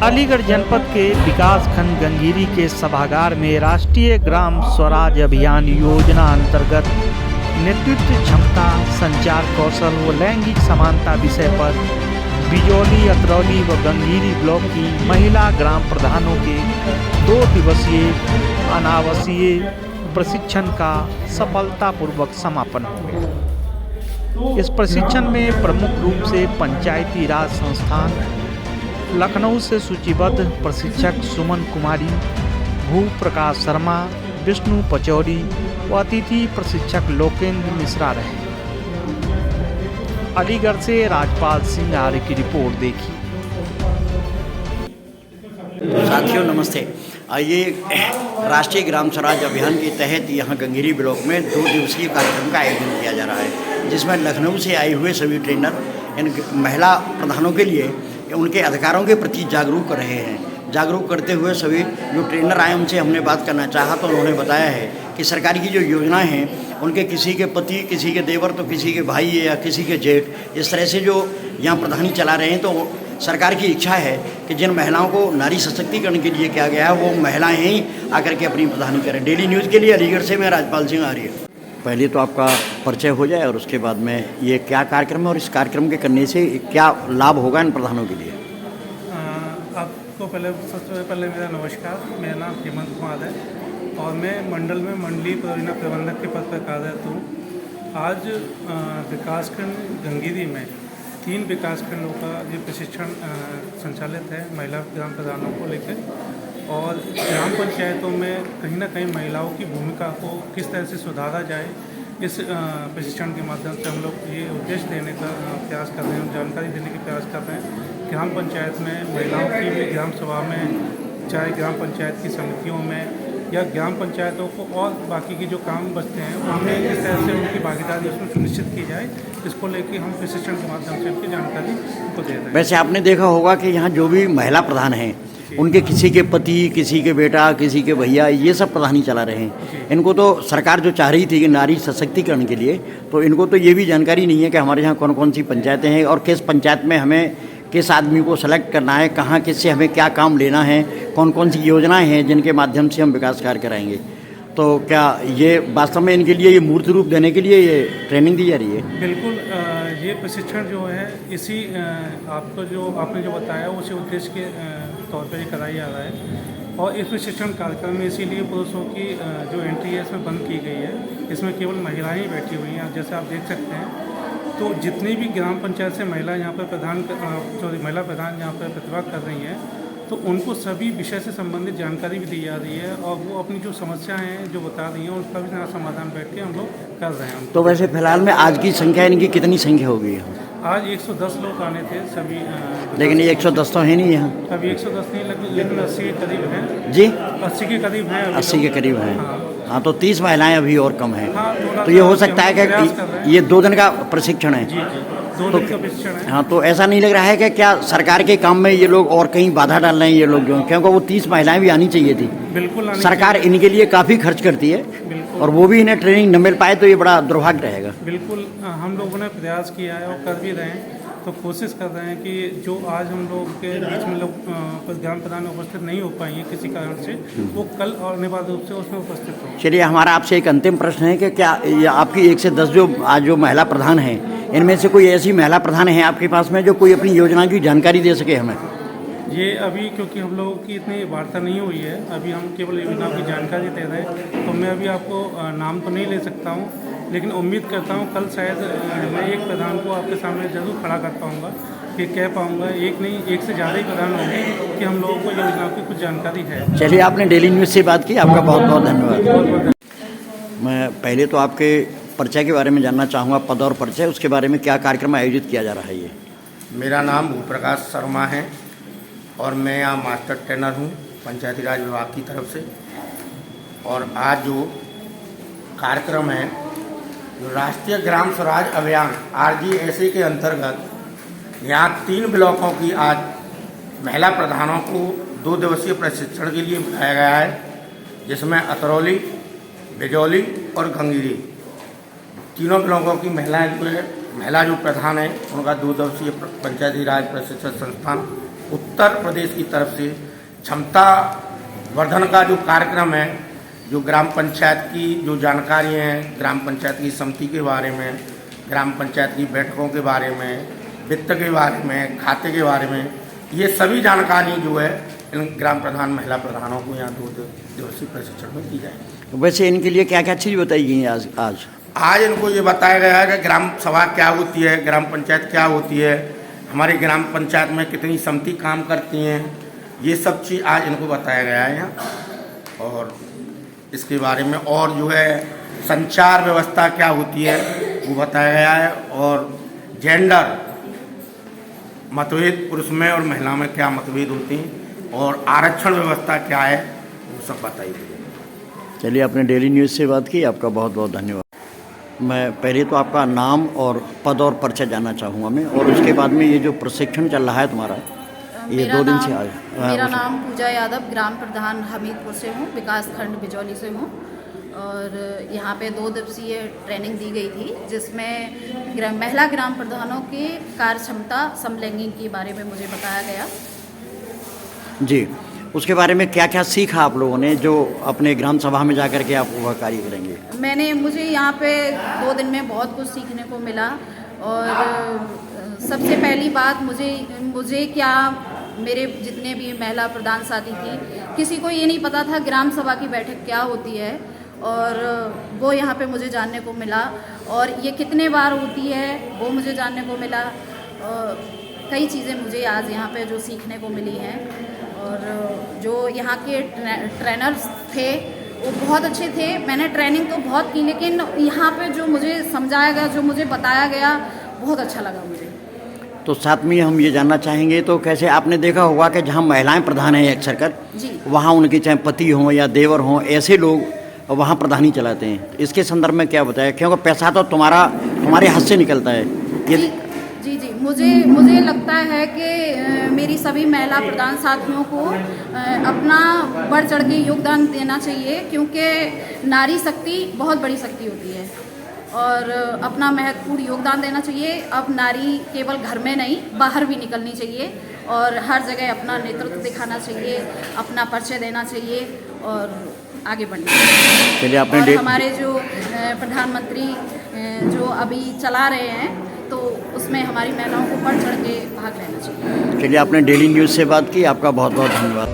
अलीगढ़ जनपद के विकास खंड गंगीरी के सभागार में राष्ट्रीय ग्राम स्वराज अभियान योजना अंतर्गत नेतृत्व क्षमता, संचार कौशल व लैंगिक समानता विषय पर बिजौली, अतरौली व गंगीरी ब्लॉक की महिला ग्राम प्रधानों के 2 दिवसीय अनावसीय प्रशिक्षण का सफलतापूर्वक समापन हुआ। इस प्रशिक्षण में प्रमुख रूप से पंचायती राज संस्थान लखनऊ से सूचीबद्ध प्रशिक्षक सुमन कुमारी, भू प्रकाश शर्मा, विष्णु पचौरी व अतिथि प्रशिक्षक लोकेंद्र मिश्रा रहे। अलीगढ़ से राजपाल सिंह आर्य की रिपोर्ट देखी। साथियों नमस्ते। आइए राष्ट्रीय ग्राम स्वराज अभियान के तहत यहाँ गंगीरी ब्लॉक में 2 दिवसीय कार्यक्रम का आयोजन किया जा रहा है, जिसमें लखनऊ से आए हुए सभी ट्रेनर इन महिला प्रधानों के लिए उनके अधिकारों के प्रति जागरूक कर रहे हैं। जागरूक करते हुए सभी जो ट्रेनर आए उनसे हमने बात करना चाहा तो उन्होंने बताया है कि सरकारी की जो योजनाएं हैं उनके किसी के पति, किसी के देवर तो किसी के भाई या किसी के जेठ, इस तरह से जो यहाँ प्रधानी चला रहे हैं, तो सरकार की इच्छा है कि जिन महिलाओं को नारी सशक्तिकरण के लिए किया गया है वो महिलाएं ही आकर के अपनी प्रधानी करें। डेली न्यूज़ के लिए अलीगढ़ से मैं राजपाल सिंह आर्य। पहले तो आपका परिचय हो जाए और उसके बाद में ये क्या कार्यक्रम है और इस कार्यक्रम के करने से क्या लाभ होगा इन प्रधानों के लिए। आपको सबसे पहले मेरा नमस्कार। मेरा नाम हेमंत कुमार है और मैं मंडल में मंडलीय परियोजना प्रबंधक के पद पर कार्यरत हूँ। आज विकासखंड गंगीरी में 3 विकासखंडों का ये प्रशिक्षण संचालित है महिला ग्राम प्रधानों को लेकर, और ग्राम पंचायतों में कहीं ना कहीं महिलाओं की भूमिका को किस तरह से सुधारा जाए, इस प्रशिक्षण के माध्यम से हम लोग ये उद्देश्य देने का प्रयास कर रहे हैं, जानकारी देने का प्रयास कर रहे हैं। ग्राम पंचायत में महिलाओं की भी ग्राम सभा में, चाहे ग्राम पंचायत की समितियों में या ग्राम पंचायतों को और बाकी के जो काम बचते हैं उनमें किस तरह से उनकी भागीदारी उसमें सुनिश्चित की जाए, इसको लेकर हम प्रशिक्षण के माध्यम से उनकी जानकारी उनको दे रहे हैं। वैसे आपने देखा होगा कि यहाँ जो भी महिला प्रधान हैं उनके किसी के पति, किसी के बेटा, किसी के भैया, ये सब प्रधानी चला रहे हैं। इनको तो सरकार जो चाह रही थी कि नारी सशक्तिकरण के लिए, तो इनको तो ये भी जानकारी नहीं है कि हमारे यहाँ कौन कौन सी पंचायतें हैं और किस पंचायत में हमें किस आदमी को सेलेक्ट करना है, कहाँ किससे हमें क्या काम लेना है, कौन कौन सी योजनाएं हैं जिनके माध्यम से हम विकास कार्य कराएंगे। तो क्या ये वास्तव में इनके लिए ये मूर्त रूप देने के लिए ये ट्रेनिंग दी जा रही है? बिल्कुल, ये प्रशिक्षण जो है इसी आपने जो बताया उसी उद्देश्य के तौर पर ये कराया जा रहा है। और इस प्रशिक्षण कार्यक्रम में इसीलिए पुरुषों की जो एंट्री है इसमें बंद की गई है। इसमें केवल महिलाएं ही बैठी हुई हैं। जैसे आप देख सकते हैं, तो जितनी भी ग्राम पंचायत से महिला यहाँ पर महिला प्रधान यहाँ पर प्रतिभाग कर रही हैं, तो उनको सभी विषय से संबंधित जानकारी भी दी जा रही है और वो अपनी जो समस्याएं हैं जो बता रही हैं उसका भी समाधान बैठ के हम लोग कर रहे हैं। तो वैसे फिलहाल में आज की संख्या इनकी कितनी संख्या हो गई है? आज 110 लोग आने थे सभी। लेकिन ये 110 तो है नहीं यहाँ अभी 110 नहीं, लेकिन 80 के करीब हैं जी। 80 के करीब हैं। 80 के करीब हैं। हाँ, तो 30 महिलाएं अभी और कम हैं। हाँ, तो ये हो सकता है कि ये 2 दिन का प्रशिक्षण है। जी, 2 दिन का प्रशिक्षण है। हाँ, तो ऐसा नहीं लग रहा है कि क्या सरकार के काम में ये लोग और कहीं बाधा डाल रहे हैं ये लोग जो, क्योंकि वो 30 महिलाएं भी आनी चाहिए थी। बिल्कुल, सरकार इनके लिए काफ़ी खर्च करती है और वो भी इन्हें ट्रेनिंग न मिल पाए तो ये बड़ा दुर्भाग्य रहेगा। बिल्कुल, हम लोगों ने प्रयास किया है और कर भी रहे हैं। तो कोशिश कर रहे हैं कि जो आज हम लोग के बीच में लोग ग्राम प्रधान उपस्थित नहीं हो पाएंगे किसी कारण से, वो कल और अनिवार्य रूप से उसमें उपस्थित हों। चलिए, हमारा आपसे एक अंतिम प्रश्न है कि क्या ये आपकी 1 से 10 जो आज जो महिला प्रधान हैं, इनमें से कोई ऐसी महिला प्रधान है आपके पास में जो कोई अपनी योजना की जानकारी दे सके हमें? ये अभी क्योंकि हम लोगों की इतनी वार्ता नहीं हुई है, अभी हम केवल योजना की जानकारी दे रहे हैं, तो मैं अभी आपको नाम तो नहीं ले सकता हूँ, लेकिन उम्मीद करता हूँ कल शायद मैं एक प्रधान को आपके सामने ज़रूर खड़ा कर पाऊँगा कि कह पाऊँगा, एक नहीं 1 से ज़्यादा ही प्रधान होंगे कि हम लोगों को योजना की कुछ जानकारी है। चलिए, आपने डेली न्यूज़ से बात की, आपका बहुत बहुत धन्यवाद। मैं पहले तो आपके परिचय के बारे में जानना चाहूँगा, पद और परिचय, उसके बारे में क्या कार्यक्रम आयोजित किया जा रहा है। ये मेरा नाम भू प्रकाश शर्मा है और मैं यहाँ मास्टर ट्रेनर हूँ पंचायती राज विभाग की तरफ से। और आज जो कार्यक्रम है, जो राष्ट्रीय ग्राम स्वराज अभियान RGSA के अंतर्गत यहाँ 3 ब्लॉकों की आज महिला प्रधानों को 2 दिवसीय प्रशिक्षण के लिए बुलाया गया है, जिसमें अतरौली, बिजौली और गंगीरी तीनों ब्लॉकों की महिला जो प्रधान है उनका 2 दिवसीय पंचायती राज प्रशिक्षण संस्थान उत्तर प्रदेश की तरफ से क्षमता वर्धन का जो कार्यक्रम है, जो ग्राम पंचायत की जो जानकारी हैं, ग्राम पंचायत की समिति के बारे में, ग्राम पंचायत की बैठकों के बारे में, वित्त के बारे में, खाते के बारे में, ये सभी जानकारी जो है इन ग्राम प्रधान महिला प्रधानों को यहाँ 2 दिवसीय प्रशिक्षण में दी जाएगी। वैसे इनके लिए क्या क्या चीज़ बताई गई है आज इनको ये बताया गया है कि ग्राम सभा क्या होती है, ग्राम पंचायत क्या होती है, हमारी ग्राम पंचायत में कितनी समिति काम करती हैं, ये सब चीज़ आज इनको बताया गया है यहाँ। और इसके बारे में और जो है संचार व्यवस्था क्या होती है वो बताया गया है, और जेंडर मतभेद पुरुष में और महिला में क्या मतभेद होते हैं, और आरक्षण व्यवस्था क्या है वो सब बताई गई। चलिए, आपने डेली न्यूज़ से बात की, आपका बहुत बहुत धन्यवाद। मैं पहले तो आपका नाम और पद और परिचय जानना चाहूँगा मैं, और उसके बाद में ये जो प्रशिक्षण चल रहा है तुम्हारा, ये 2 दिन से आज। मेरा नाम पूजा यादव, ग्राम प्रधान हमीदपुर से हूँ, विकास खंड बिजौली से हूँ। और यहाँ पे 2 दिवसीय ट्रेनिंग दी गई थी, जिसमें महिला ग्राम प्रधानों की कार्य क्षमता समलैंगिक के बारे में मुझे बताया गया। जी, उसके बारे में क्या क्या सीखा आप लोगों ने, जो अपने ग्राम सभा में जाकर के आप वह कार्य करेंगे? मुझे यहाँ पे 2 दिन में बहुत कुछ सीखने को मिला। और सबसे पहली बात, मुझे क्या, मेरे जितने भी महिला प्रधान साथी थी, किसी को ये नहीं पता था ग्राम सभा की बैठक क्या होती है, और वो यहाँ पे मुझे जानने को मिला। और ये कितने बार होती है वो मुझे जानने को मिला। और कई चीज़ें मुझे आज यहाँ पे जो सीखने को मिली हैं। और जो यहाँ के ट्रेनर्स थे वो बहुत अच्छे थे। मैंने ट्रेनिंग तो बहुत की, लेकिन यहाँ पे जो मुझे समझाया गया, जो मुझे बताया गया, बहुत अच्छा लगा मुझे। तो साथ में हम ये जानना चाहेंगे, तो कैसे आपने देखा होगा कि जहाँ महिलाएं प्रधान हैं अक्सर कर, वहाँ उनके चाहे पति हों या देवर हों, ऐसे लोग वहाँ प्रधानी चलाते हैं। इसके संदर्भ में क्या बताया, क्योंकि पैसा तो तुम्हारे हाथ से निकलता है। जी, मुझे लगता है कि मेरी सभी महिला प्रधान साथियों को अपना बढ़ चढ़ के योगदान देना चाहिए, क्योंकि नारी शक्ति बहुत बड़ी शक्ति होती है, और अपना महत्वपूर्ण योगदान देना चाहिए। अब नारी केवल घर में नहीं, बाहर भी निकलनी चाहिए, और हर जगह अपना नेतृत्व दिखाना चाहिए, अपना परिचय देना चाहिए, और आगे बढ़ना चाहिए। चलिए, आपने और हमारे जो प्रधानमंत्री जो अभी चला रहे हैं, तो उसमें हमारी महिलाओं को बढ़ चढ़ के भाग लेना चाहिए। चलिए, आपने डेली न्यूज़ से बात की, आपका बहुत बहुत धन्यवाद।